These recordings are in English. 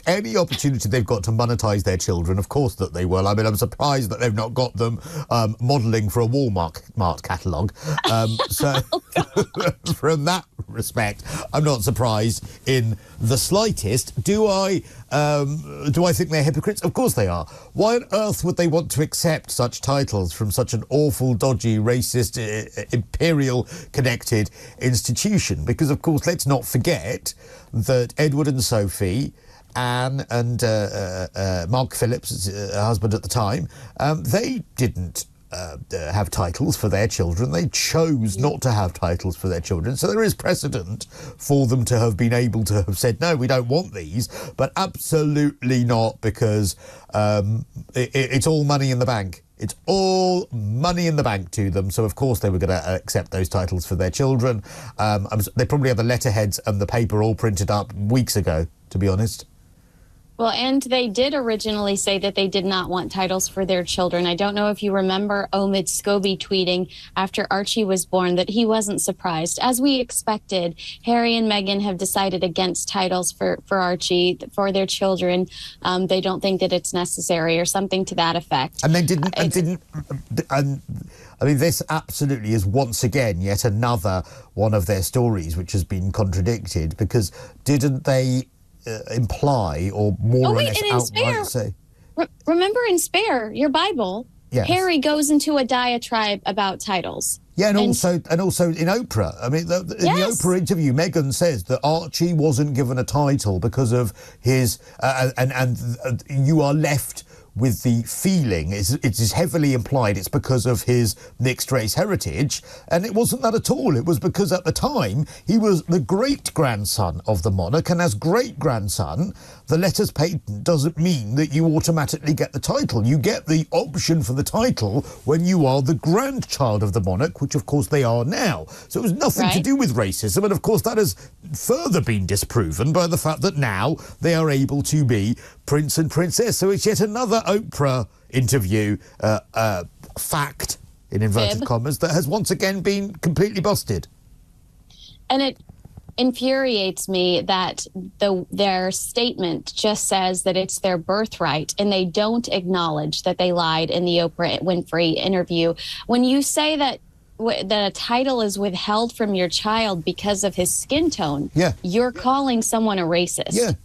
any opportunity they've got to monetize their children, of course that they will. I mean, I'm surprised that they've not got them modelling for a Walmart catalogue. So from that respect, I'm not surprised in the slightest. Do I think they're hypocrites? Of course they are. Why on earth would they want to accept such titles from such an awful, dodgy, racist, imperial connected institution? Because, of course, let's not forget that Edward and Sophie, Anne and Mark Phillips, her husband at the time, they didn't have titles for their children. They chose not to have titles for their children. So there is precedent for them to have been able to have said, no, we don't want these, but absolutely not, because it's all money in the bank. It's all money in the bank to them. So, of course, they were going to accept those titles for their children. They probably had the letterheads and the paper all printed up weeks ago, to be honest. Well, and they did originally say that they did not want titles for their children. I don't know if you remember Omid Scobie tweeting after Archie was born that he wasn't surprised. As we expected, Harry and Meghan have decided against titles for Archie, for their children. They don't think that it's necessary or something to that effect. And they didn't. I mean, this absolutely is once again yet another one of their stories which has been contradicted, because didn't they imply or more or less outright say... Remember in Spare, your Bible, yes, Harry goes into a diatribe about titles. Yeah, and also in Oprah. I mean, in the Oprah interview, Meghan says that Archie wasn't given a title because of his... and you are left with the feeling, it is heavily implied it's because of his mixed-race heritage, and it wasn't that at all. It was because at the time he was the great-grandson of the monarch, and as great-grandson, the letters patent doesn't mean that you automatically get the title. You get the option for the title when you are the grandchild of the monarch, which of course they are now. So it was nothing to do with racism, and of course that has further been disproven by the fact that now they are able to be prince and princess. So it's yet another Oprah interview fact, in inverted commas, that has once again been completely busted. And it infuriates me that their statement just says that it's their birthright, and they don't acknowledge that they lied in the Oprah Winfrey interview. When you say that a title is withheld from your child because of his skin tone, you're calling someone a racist.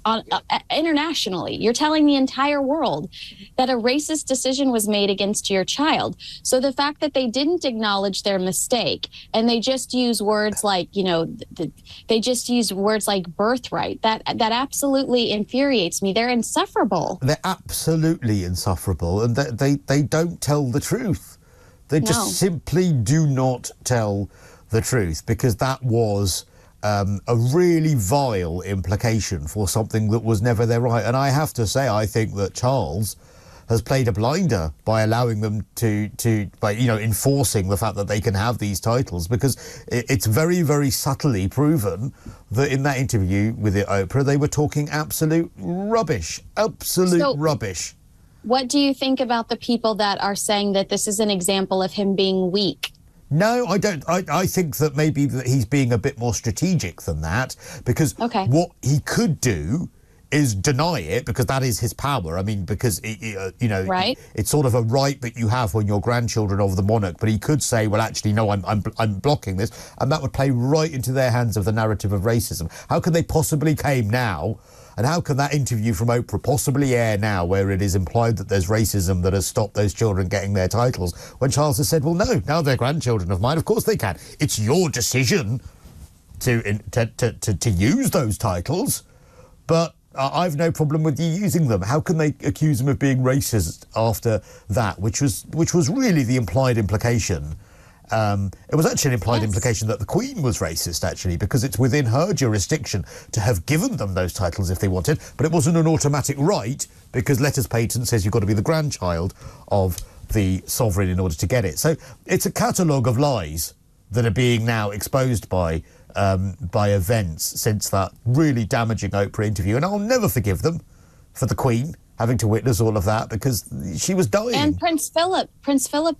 Internationally, you're telling the entire world that a racist decision was made against your child. So the fact that they didn't acknowledge their mistake, and they just use words like, they just use words like birthright, that absolutely infuriates me. They're insufferable. They're absolutely insufferable, and they don't tell the truth. They just simply do not tell the truth, because that was a really vile implication for something that was never their right. And I have to say, I think that Charles has played a blinder by allowing them by enforcing the fact that they can have these titles, because it's very, very subtly proven that in that interview with Oprah, they were talking absolute rubbish, rubbish. What do you think about the people that are saying that this is an example of him being weak? No, I don't. I think that maybe that he's being a bit more strategic than that, because what he could do is deny it, because that is his power. I mean, because, it's sort of a right that you have when you're grandchildren of the monarch, but he could say, well, actually, no, I'm blocking this, and that would play right into their hands of the narrative of racism. How can they possibly claim now, and how can that interview from Oprah possibly air now, where it is implied that there's racism that has stopped those children getting their titles, when Charles has said, well, no, now they're grandchildren of mine, of course they can. It's your decision to use those titles, but I've no problem with you using them. How can they accuse him of being racist after that, which was really the implied implication? It was actually an implied implication that the Queen was racist, actually, because it's within her jurisdiction to have given them those titles if they wanted, but it wasn't an automatic right, because letters patent says you've got to be the grandchild of the sovereign in order to get it. So it's a catalogue of lies that are being now exposed by events since that really damaging Oprah interview, and I'll never forgive them for the Queen having to witness all of that because she was dying. And Prince Philip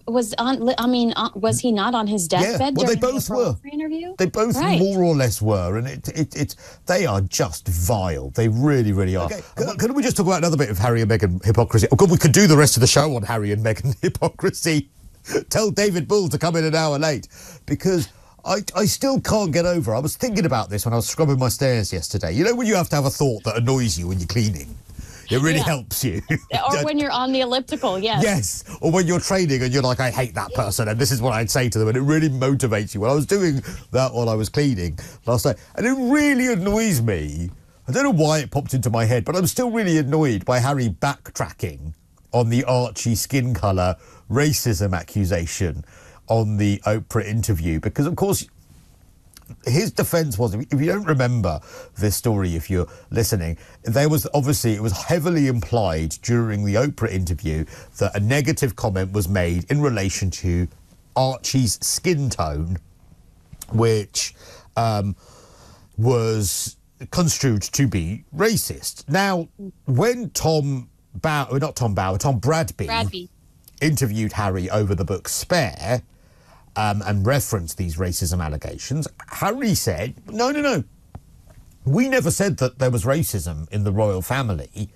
was on. I mean, was he not on his deathbed? Well, during they both were. Interview? They both more or less were, and they are just vile. They really, really are. Okay. Can we just talk about another bit of Harry and Meghan hypocrisy? Oh God, we could do the rest of the show on Harry and Meghan hypocrisy. Tell David Bull to come in an hour late because I still can't get over. I was thinking about this when I was scrubbing my stairs yesterday. You know when you have to have a thought that annoys you when you're cleaning? It really helps you. Or when you're on the elliptical, yes. Yes, or when you're training and you're like, I hate that person, and this is what I'd say to them, and it really motivates you. Well, I was doing that while I was cleaning last night, and it really annoys me. I don't know why it popped into my head, but I'm still really annoyed by Harry backtracking on the Archie skin colour racism accusation on the Oprah interview, because, of course, his defence was, if you don't remember this story, if you're listening, there was obviously, it was heavily implied during the Oprah interview that a negative comment was made in relation to Archie's skin tone, which was construed to be racist. Now, when Tom Bradby interviewed Harry over the book Spare, and referenced these racism allegations, Harry said, no, we never said that there was racism in the royal family,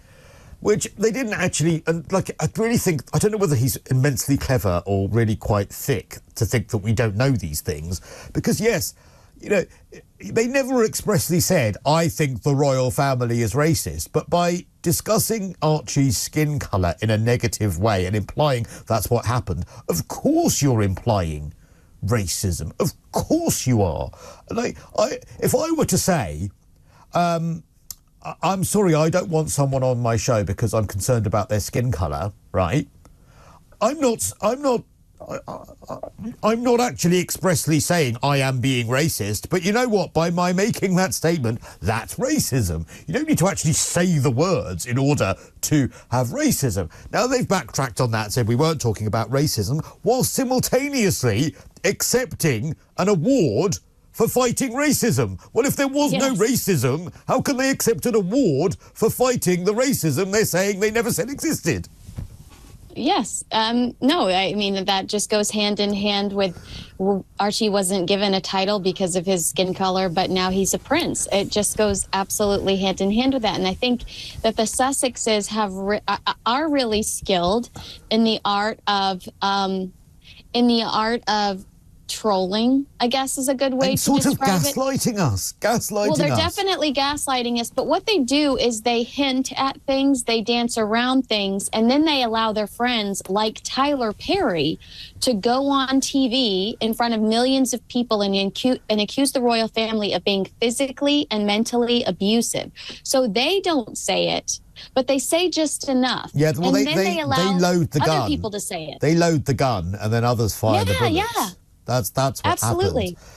which they didn't actually. And like, I really think, I don't know whether he's immensely clever or really quite thick to think that we don't know these things, because yes, you know, they never expressly said, I think the royal family is racist, but by discussing Archie's skin colour in a negative way and implying that's what happened, of course you're implying racism. Of course you are. Like, if I were to say, I'm sorry, I don't want someone on my show because I'm concerned about their skin colour, right? I'm not actually expressly saying I am being racist, but you know what? By my making that statement, that's racism. You don't need to actually say the words in order to have racism. Now, they've backtracked on that, said we weren't talking about racism, while simultaneously accepting an award for fighting racism. Well, if there was no racism, how can they accept an award for fighting the racism they're saying they never said existed? Yes. No, I mean, that just goes hand in hand with Archie wasn't given a title because of his skin color, but now he's a prince. It just goes absolutely hand in hand with that. And I think that the Sussexes are really skilled in the art of trolling, I guess is a good way to describe it. Gaslighting us. Well, they're definitely gaslighting us, but what they do is they hint at things, they dance around things, and then they allow their friends like Tyler Perry to go on TV in front of millions of people and accuse the royal family of being physically and mentally abusive. So they don't say it, but they say just enough. Yeah, well, and then they allow load the gun. Other people to say it. They load the gun, and then others fire the bullets. Yeah. That's what happens.